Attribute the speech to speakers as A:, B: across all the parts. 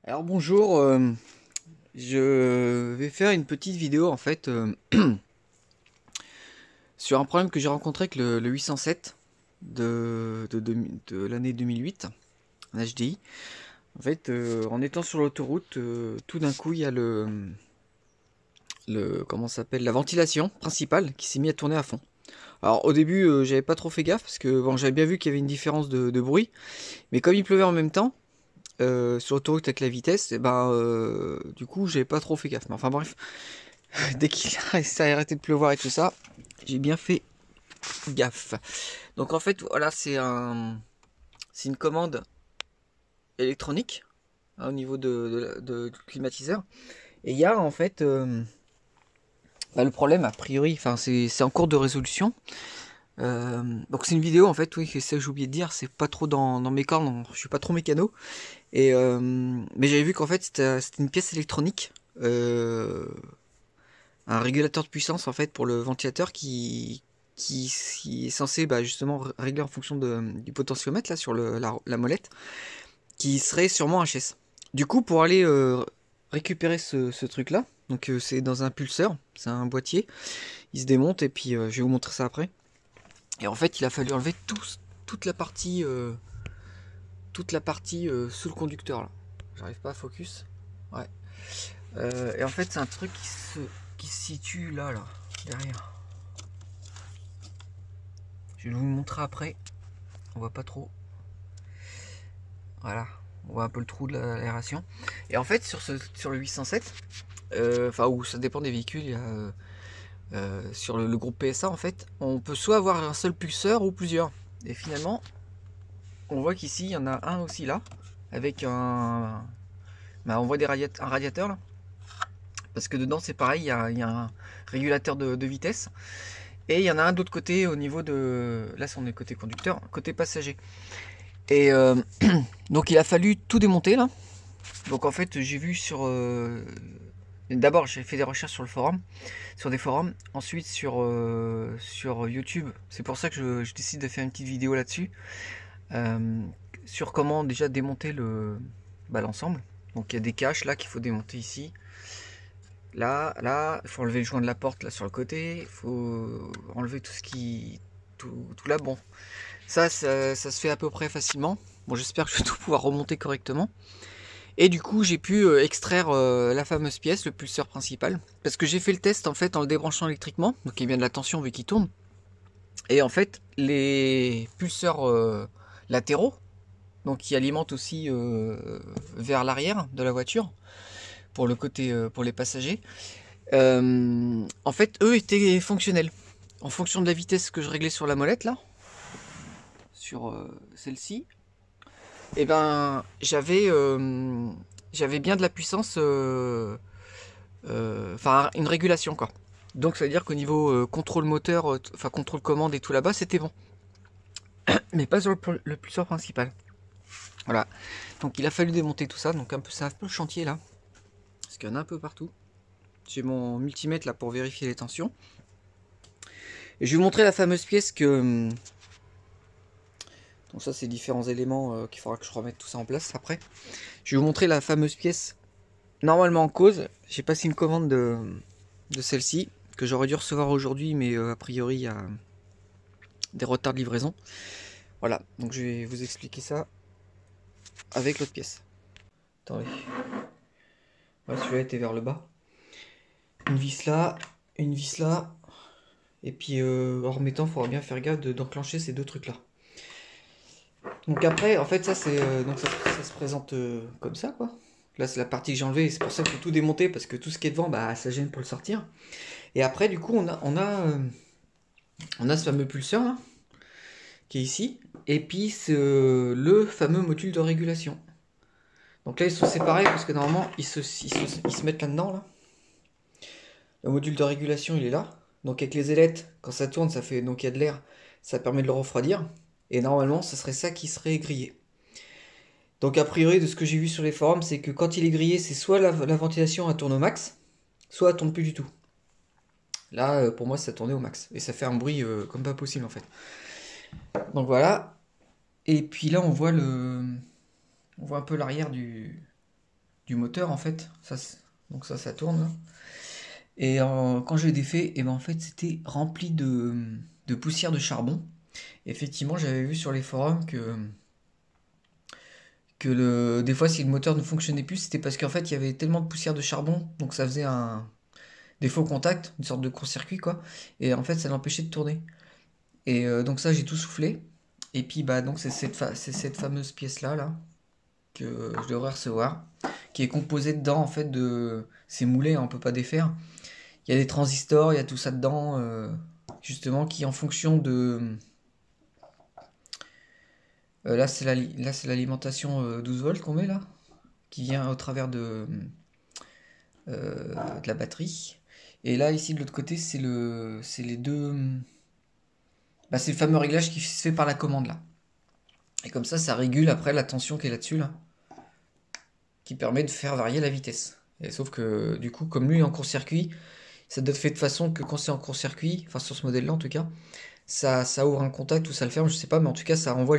A: Alors bonjour, je vais faire une petite vidéo en fait sur un problème que j'ai rencontré avec le 807 de l'année 2008, un HDI. En fait, en étant sur l'autoroute, tout d'un coup il y a comment ça s'appelle, la ventilation principale qui s'est mise à tourner à fond. Alors au début j'avais pas trop fait gaffe parce que bon, j'avais bien vu qu'il y avait une différence de bruit, mais comme il pleuvait en même temps, sur l'autoroute avec la vitesse, et ben, du coup, j'avais pas trop fait gaffe. Mais enfin bref, dès qu'il s'est arrêté de pleuvoir et tout ça, j'ai bien fait gaffe. Donc en fait, voilà, c'est une commande électronique hein, au niveau du climatiseur. Et il y a en fait le problème, a priori, enfin c'est en cours de résolution. Donc c'est une vidéo en fait, oui, c'est ça que j'ai oublié de dire, c'est pas trop dans mes cordes, je suis pas trop mécano. Mais j'avais vu qu'en fait c'était une pièce électronique, un régulateur de puissance en fait pour le ventilateur qui est censé justement régler en fonction du potentiomètre là sur la molette, qui serait sûrement HS. Du coup pour aller récupérer ce truc là, donc c'est dans un pulseur, c'est un boîtier, il se démonte et puis je vais vous montrer ça après. Et en fait il a fallu enlever toute la partie sous le conducteur là. J'arrive pas à focus. Ouais. Et en fait, c'est un truc qui se situe là, derrière. Je vais vous le montrer après. On voit pas trop. Voilà. On voit un peu le trou de l'aération. Et en fait, sur le 807, enfin, où ça dépend des véhicules, il y a, sur le groupe PSA, en fait, on peut soit avoir un seul pulseur ou plusieurs. Et finalement, on voit qu'ici, il y en a un aussi là, avec on voit un radiateur là. Parce que dedans, c'est pareil, il y a un régulateur de vitesse. Et il y en a un d'autre côté au niveau de... Là, c'est on est côté conducteur, côté passager. Et donc, il a fallu tout démonter là. Donc, en fait, j'ai vu sur... D'abord, j'ai fait des recherches sur le forum, sur des forums. Ensuite, sur YouTube. C'est pour ça que je décide de faire une petite vidéo là-dessus. euh, sur comment déjà démonter l'ensemble. Donc, il y a des caches là qu'il faut démonter ici. Là, il faut enlever le joint de la porte là sur le côté. Il faut enlever tout ce qui... Tout là, bon. Ça se fait à peu près facilement. Bon, j'espère que je vais tout pouvoir remonter correctement. Et du coup, j'ai pu extraire la fameuse pièce, le pulseur principal. Parce que j'ai fait le test en fait en le débranchant électriquement. Donc il y a bien de la tension vu qu'il tourne. Et en fait, les pulseurs latéraux, donc qui alimentent aussi vers l'arrière de la voiture, pour le côté pour les passagers, en fait, eux étaient fonctionnels. En fonction de la vitesse que je réglais sur la molette là, sur celle-ci, et ben j'avais bien de la puissance, enfin une régulation quoi. Donc ça veut dire qu'au niveau contrôle moteur, enfin contrôle commande et tout là-bas, c'était bon. Mais pas sur le pulseur principal. Voilà. Donc il a fallu démonter tout ça. Donc c'est un peu le chantier là, parce qu'il y en a un peu partout. J'ai mon multimètre là pour vérifier les tensions. Et je vais vous montrer la fameuse pièce que donc ça c'est différents éléments qu'il faudra que je remette tout ça en place après. Je vais vous montrer la fameuse pièce normalement en cause. J'ai passé une commande de celle-ci que j'aurais dû recevoir aujourd'hui, mais a priori il y a des retards de livraison. Voilà, donc je vais vous expliquer ça avec l'autre pièce. Attendez. Ouais, celui-là était vers le bas. Une vis là. Et puis en remettant, il faudra bien faire gaffe d'enclencher ces deux trucs là. Donc après, en fait, ça c'est donc ça se présente comme ça quoi. Là c'est la partie que j'ai enlevée, c'est pour ça qu'il faut tout démonter parce que tout ce qui est devant, ça gêne pour le sortir. Et après, du coup, on a ce fameux pulseur là, qui est ici, et puis le fameux module de régulation. Donc là, ils sont séparés parce que normalement, ils se mettent là-dedans là. Le module de régulation, il est là. Donc avec les ailettes, quand ça tourne, ça fait donc il y a de l'air, ça permet de le refroidir. Et normalement, ce serait ça qui serait grillé. Donc a priori, de ce que j'ai vu sur les forums, c'est que quand il est grillé, c'est soit la ventilation elle tourne au max, soit elle tourne plus du tout. Là, pour moi, ça tournait au max. Et ça fait un bruit comme pas possible en fait. Donc voilà. Et puis là, on voit un peu l'arrière du moteur en fait. Donc ça tourne là. Et quand je l'ai défait, et ben en fait c'était rempli de poussière de charbon. Effectivement, j'avais vu sur les forums que des fois si le moteur ne fonctionnait plus, c'était parce qu'en fait il y avait tellement de poussière de charbon, donc ça faisait des faux contacts, une sorte de court-circuit quoi. Et en fait ça l'empêchait de tourner. Et donc ça j'ai tout soufflé. Et puis bah donc c'est cette fameuse pièce là que je devrais recevoir, qui est composée dedans en fait de c'est moulé, hein, on peut pas défaire. Il y a des transistors, il y a tout ça dedans, justement qui en fonction de là c'est l'alimentation 12 volts qu'on met là, qui vient au travers de la batterie. Et là ici de l'autre côté c'est les deux bah, c'est le fameux réglage qui se fait par la commande là. Et comme ça régule après la tension qui est là-dessus là, qui permet de faire varier la vitesse. Et sauf que du coup, comme lui est en court-circuit, ça doit être fait de façon que quand c'est en court-circuit, enfin sur ce modèle-là en tout cas, ça ouvre un contact ou ça le ferme, je sais pas, mais en tout cas ça renvoie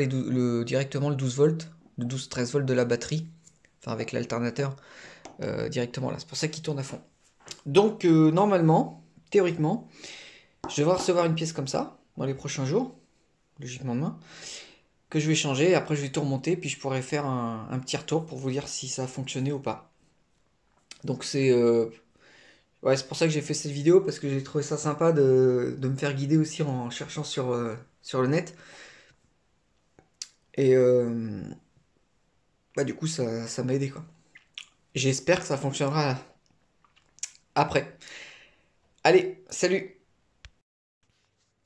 A: directement le 12 volts, le 12-13 volts de la batterie, enfin avec l'alternateur directement là. C'est pour ça qu'il tourne à fond. Donc normalement, théoriquement, je devrais recevoir une pièce comme ça dans les prochains jours, logiquement demain, que je vais changer, après je vais tout remonter, puis je pourrai faire un petit retour pour vous dire si ça a fonctionné ou pas. Donc ouais, c'est pour ça que j'ai fait cette vidéo, parce que j'ai trouvé ça sympa de me faire guider aussi en cherchant sur le net. Et bah, du coup, ça m'a aidé, quoi. J'espère que ça fonctionnera après. Allez, salut!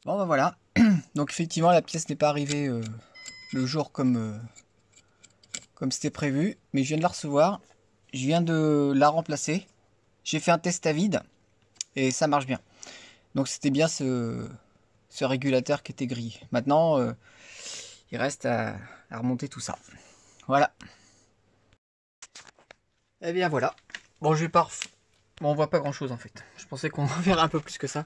A: Bon, bah voilà. Donc, effectivement, la pièce n'est pas arrivée le jour comme c'était prévu, mais je viens de la recevoir. Je viens de la remplacer. J'ai fait un test à vide et ça marche bien. Donc, c'était bien ce régulateur qui était grillé. Maintenant, il reste à remonter tout ça. Voilà. Et bien voilà. Bon, je vais pas. Bon, on voit pas grand chose en fait. Je pensais qu'on verrait un peu plus que ça.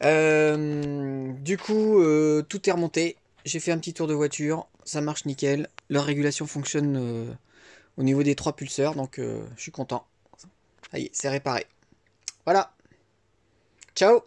A: Du coup, tout est remonté. J'ai fait un petit tour de voiture. Ça marche nickel. Leur régulation fonctionne au niveau des 3 pulseurs. Donc, je suis content. Ça y est, c'est réparé. Voilà. Ciao!